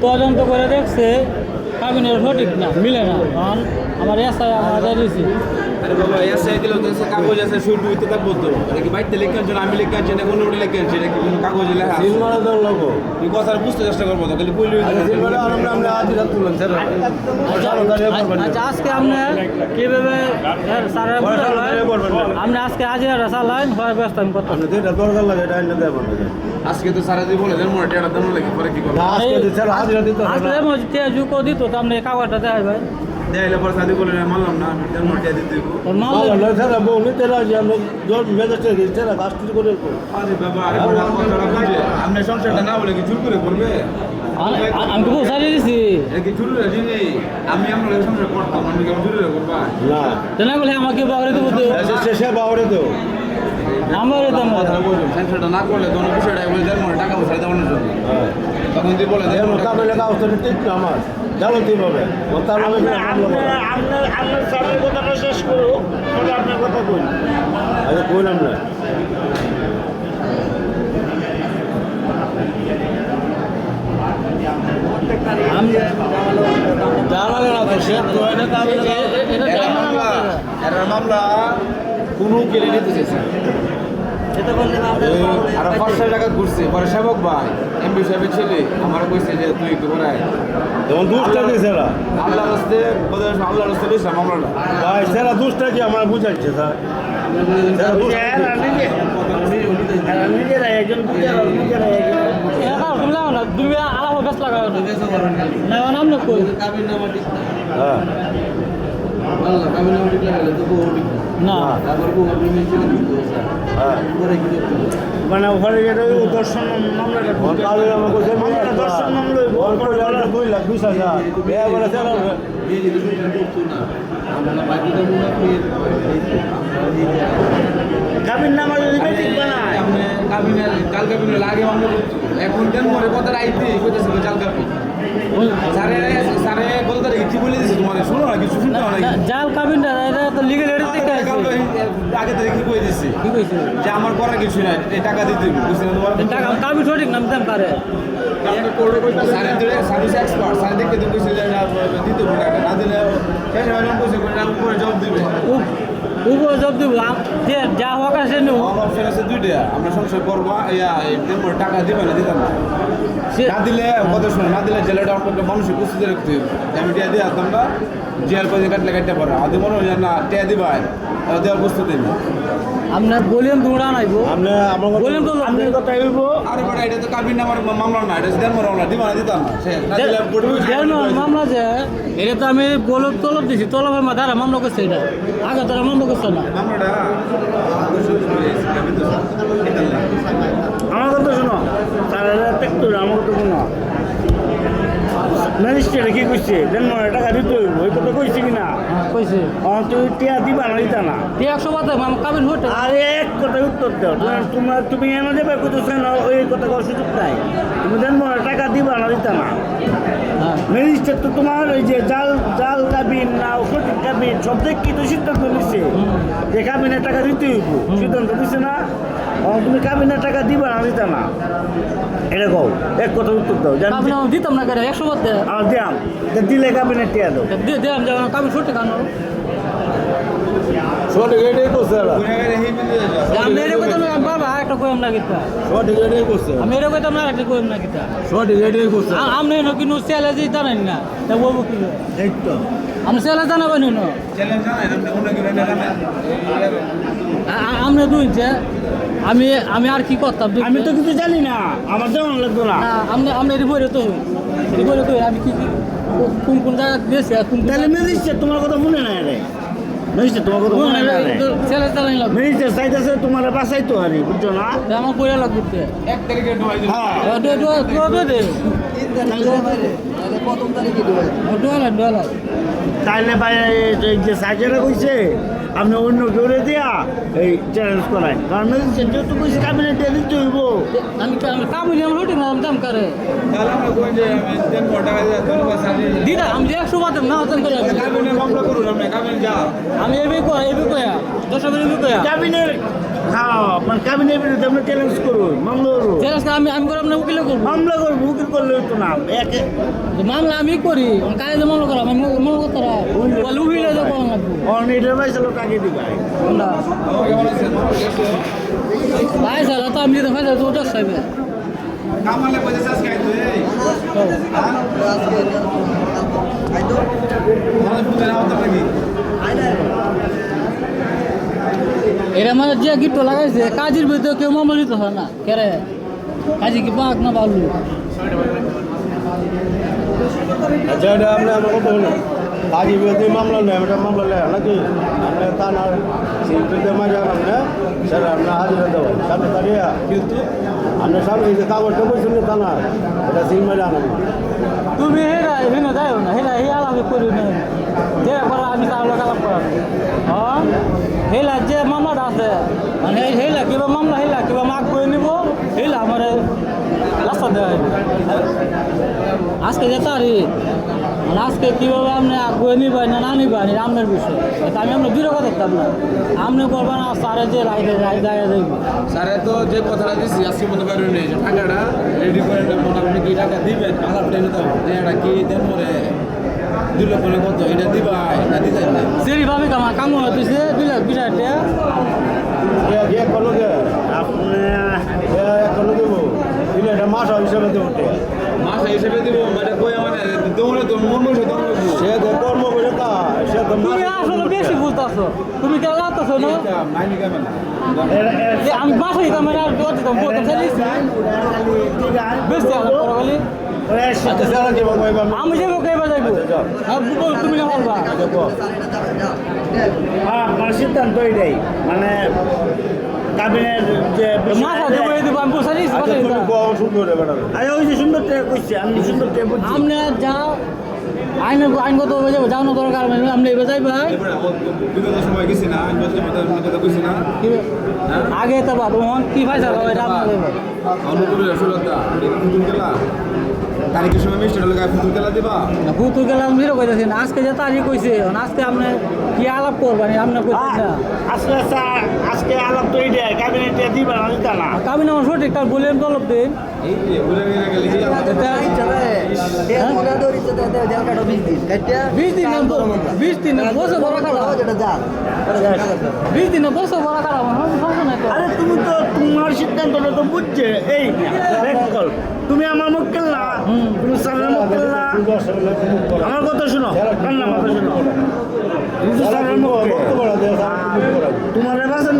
তদন্ত করে দেখছে কাবিনের সঠিক না, মিলে না। কারণ আমার এসআই আমাদের দিয়েছি। আরে বাবা এসআই দিলেও তো সে কাগজ আছে শুরু হইতে থাকবো তো। এটা কি বাইতে লিখে আনছেন, আমি লিখে আনছি, না কোনো লিখে আনছি, এটা কি কোনো কাগজে লেখা আছে? সিলমারা দেওয়ার লোক এই কথা বুঝতে চেষ্টা করবো তো, খালি বললি সিলমারা আমরা আজ রাত তুলেন স্যার আচ্ছা আজকে আপনি কীভাবে স্যারের আপনি আজকে হাজিরা চালান হয় ব্যস্ত আমি করতাম। আপনি যেটা দরকার লাগে এটা এনে দেবেন আজকে তো সারা দিয়ে বলে দেন মনে টেটা দেন লাগে পরে কি করবো? আজকে স্যার হাজিরা দিতে হবে আসলে মধ্যে যুগও দিত তো আপনি কাগজটা দেয় ভাই দেখাইলে পরে সাদি বলে মানলাম না, আমি দেন মনে টেটা দিতে দিব। স্যার বউ নিতে রাজি আমরা জল মেজাজটা দিচ্ছি না কাজ কিছু করে আরে বাবা আরে বাবা কথাটা বুঝে আপনি সংসারটা না বলে কি জোর করে করবে? আমি তো সারিয়ে দিছি এটা কি জোর করে দিনি? আমি আমরা সংসার করতাম, আমি কি জোর করে করবা? না জানা বলে আমাকে বাগরে দেবো তো শেষে বাউরে দেও আমার দাম সংসারটা না করলে কোনো বিষয়টা বলে দেন মনে টাকা পয়সা দেওয়ানোর জন্য তখন যদি বলে দেন এর কাবিলে কাগজটা ঠিক না আমার জানো কিভাবে তার আপনার স্যারের কথাটা শেষ করো তাহলে আপনার কথা কই আচ্ছা কইলাম না জানালে না তো সে তো এটা কাবিলে এর মামলা কোনো কেড়ে নিতে চাইছে আর 500 টাকা ঘুরছে পরে সেবক ভাই এমবি সাহেবের ছেলে আমার কইছে যে তুই একটু করাই যেমন দুষ্টা দিয়েছে এরা আল্লাহ রাস্তে আল্লাহ রাস্তে লইছে মামলাটা ভাই সেরা দুষ্টা কি আমার বুঝাইছে স্যার তুমি আলাদা গাছ লাগাও না নাম না কই হ্যাঁ না মানে ওখানে দর্শন মামলাটা দর্শন মামলা 2,00,000 কাবিন নামা যদি ঠিক বানায় কাল কাবিনের লাগে মামলা করতো এখন দেন মরে কথা আইতে কইতেছে চাল কাবিন সারে কত তারিখ কি বলে দিছে তোমার শুনো না কিছু শুনতে না জাল কাবিনটা এটা তো লিগ্যাল এর থেকে আগে তারিখ কি কই দিছে কি কইছে যে আমার করার কিছু নাই এই টাকা দিতে হবে বুঝছেন তোমার টাকা কাবিন সঠিক নাম দাম পারে সারে দিলে সার্ভিস এক্সপার্ট সারে দেখতে তো কইছে যে দিতে হবে টাকা না দিলে শেষ হয় না কইছে কোন উপরে জব দিবে উপরে জব দিব যে যা হোক আছে নো অপশন আছে দুইটা আমরা সংসার করব এই টাকা দিবে না দিতাম না না দিলে কথা শুনে না দিলে জেলে ডাউন করতে মানুষের প্রস্তুতি রাখতে হবে আমি টিয়া দিয়ে আসতাম না জেল পয়সা কাটলে কাটতে পারে আদি মনে হয় না টিয়া দিবাই দেওয়ার প্রস্তুতি নেই আপনার বলিয়াম দৌড়া নাইবো বলিয়াম তো আমি কথা হইব আরে বড় এটা তো কাবিন নামার মামলা না এটা দেন মামলা দিবা না দিতাম না সে না দিলে মামলা যে এটা তো আমি তলব দিছি তলবের মাথায় মামলা করছে এটা আগে তারা মামলা করছে না মামলাটা আমার কথা শোনো তার আমার কথা শোনো ম্যাজিস্ট্রেট কি কইছে দেন টাকা দিতে হইব ওই কথা কইছে কিনা কইছে তুই টিয়া দিবা না দিতা না 100 বাদে কাবিন হতে আরে এক কথা উত্তর দাও তোমার তুমি এনে দেবে কইতেছ না ওই কথা করার সুযোগ নাই তুমি দেন টাকা দিবা না দিতা না ম্যাজিস্ট্রেট তো তোমার ওই যে জাল কাবিন না সঠিক কাবিন সব দিক কি তো সিদ্ধান্ত নিচ্ছে যে কাবিনের টাকা দিতে হইব সিদ্ধান্ত দিচ্ছে না তুমি কাবিনের টাকা দিবা না দিতা না এটা কও এক কথা উত্তর দাও দিতাম না করে 100 বাদে আর দিয়াম দিলে কাবিনের টিয়া দাও দিলাম যাও কাবিন সঠিক আনো সঠিক এটাই করছে আমি এটা কইতাম না বাবা একটা কইম না কিতা সঠিক এটাই করছে আমি এটা কইতাম না একটা কইম না কিতা সঠিক এটাই করছে আমনে ন কিনু সেলে যে জানেন না তা বলবো কি এই তো আমি সেলে জানাবেন না চ্যালেঞ্জ জানেন আপনি অন্য কি না জানেন আমনে দুই যে আমি আর কি করতাম আমি তো কিছু জানি না আমার যেমন লাগতো না আপনি রিপোর্টে তো আমি কি কোন জায়গা দিয়েছি তাহলে ম্যাজিস্ট্রেট তোমার কথা মনে নাই রে ম্যাজিস্ট্রেট তোমার কথা মনে নাই ছেলে চালাই লাগবে ম্যাজিস্ট্রেট চাইতেছে তোমার বাঁচাইতো আরে বুঝছো না আমার কইরা লাগবে 1 তারিখে ডোয়াই দিন প্রথম তারিখে ডলার তাইলে ভাই এই যে সার্জারা কইছে আপনি অন্য কেউরে দিয়া এই চ্যালেঞ্জ করায় কারণ ম্যাজিস্ট্রেট যেহেতু কইছে কাবিনেট দিয়ে দিতে হইব আমি কাবিনে আমার হটি না দাম করে তাহলে আমরা কই যে আমি দেন টাকা দিয়ে তোমার সাথে দিদা আমি 100 বাদ না দাম করে কাবিনে মামলা করুন আপনি কাবিন যা আমি এবি কয়া 10 মিনিট কয়া কাবিনের হ্যাঁ মানে কাবিনের বিরুদ্ধে আমরা চ্যালেঞ্জ করবো মামলা করবো আমি করে আপনার উকিলে করবো মামলা করবো উকিল করলে তো না একে মামলা আমি করি কাজে যে মামলা করা আমি মামলা করতে বলে উকিলে যে করা লাগবো অনেটের পয়সা লোক আগে দিবে না ভাই স্যার তো আমি যেতে ভাই তো ওটা চাইবে কামালে পয়সা চাষ খাই তুই এরা মানে যে গিফট লাগাইছে কাজের ভিতরে কেউ মামলা দিতে হয় না কেরে কাজে কি বাঘ না বালু আচ্ছা এটা আপনি আমার কথা হলো কাজী বিরুদ্ধে মামলা নেই এটা মামলা নেয় নাকি আপনি তা না সিলপিতে মাঝে আপনি স্যার আপনি হাজিরা দেবেন সামনে দাঁড়িয়ে কিন্তু আপনি সামনে এই যে কাগজটা বলছেন তা না এটা সিল মাঝে আনেন তুমি হেরা হেনা যাও না হেরা হে আলাদা করি না যে করা আমি তাহলে কালাম করা হ্যাঁ হেলা যে মামলাটা আছে মানে হেলা কিবা মামলা হেলা কিবা মাগ করে নিব হেলা আমার রাস্তা দেওয়া আজকে যে তারিখ মানে আজকে কীভাবে আপনি আগুয়ে নিবেন না নিবেন এটা আপনার বিষয় এটা আমি আপনার বিরোধ দেখতাম না আপনি করবেন না স্যারে যে রায় দেখবেন স্যারে তো যে কথাটা দিচ্ছি আজকে মতো বেরোয় নেই যে টাকাটা রেডি করে মনে আপনি কি টাকা দিবেন আলাপ টেনে তো এটা কি দেন পরে 2 লক্ষ না কত এটা দিবা না দিতে না সেরিভাবে কাম হতেছে 2 লাখ 20 হাজার টাকা যে করলো যে আপনি করলো দেবো দিলে এটা মাস হিসাবে দেবো মাস হিসেবে দিব মানে কই মানে দৌড়ে তো মন বসে দৌড়ে সে যে কর্ম করে তা সে তো তুমি আসলে বেশি বুঝতেছো তুমি কেন লাগতেছো না মাইনি কেমন যে আমি বাসায় দিতাম আর দিতাম বলতে চাইছি বেশি আলাপ করা বলি আচ্ছা স্যার কি বলবো এবার আমি যাবো এবার যাইবো তুমি না বলবা আমার সিদ্ধান্ত এটাই মানে কাবিনের যে মাথা দেবো এই দেবো আমি বসে দিচ্ছি আচ্ছা তুমি কোন সুন্দর রে বেটা আরে ওই যে সুন্দর টাকা কইছি আমি সুন্দর টাকা বলছি আপনি যা আইনগত হয়ে যাবো যাও না দরকার আপনি এবার যাইবে বিগত সময় গেছি না আমি বলতে কথা কইছি না আগে তো বা তখন কি ফাইসা হবে এটা আপনার অনুকূল সুলতা ফুতুল খেলা তারিখের সময় মিষ্টি হলে ফুতুল খেলা দিবা ভূতুর গেলাম ফিরে কইতেছেন আজকে যে তারিখ কইছে আজকে আপনি কি আলাপ করবেন আপনি কইতেছেন না আজকে আজকে আলাপ তো এইটা কাবিনেটে দিবা না দিতা না কাবিন আমার সঠিক কাল বললেন তলব দিন এই যে বলে গেলে বিশ দিন বসে বড় খারাপ 20 দিন বসে বড় খারাপ সমস্যা নাই তো আরে তুমি তো তোমার সিদ্ধান্তটা তো বুঝছে এই কল তুমি আমার মক্কেল না তুমি স্যারের মক্কেল না আমার কথা শোনো কান্না কথা শোনো তুমি তো স্যারের মক্কেল তোমার বাসা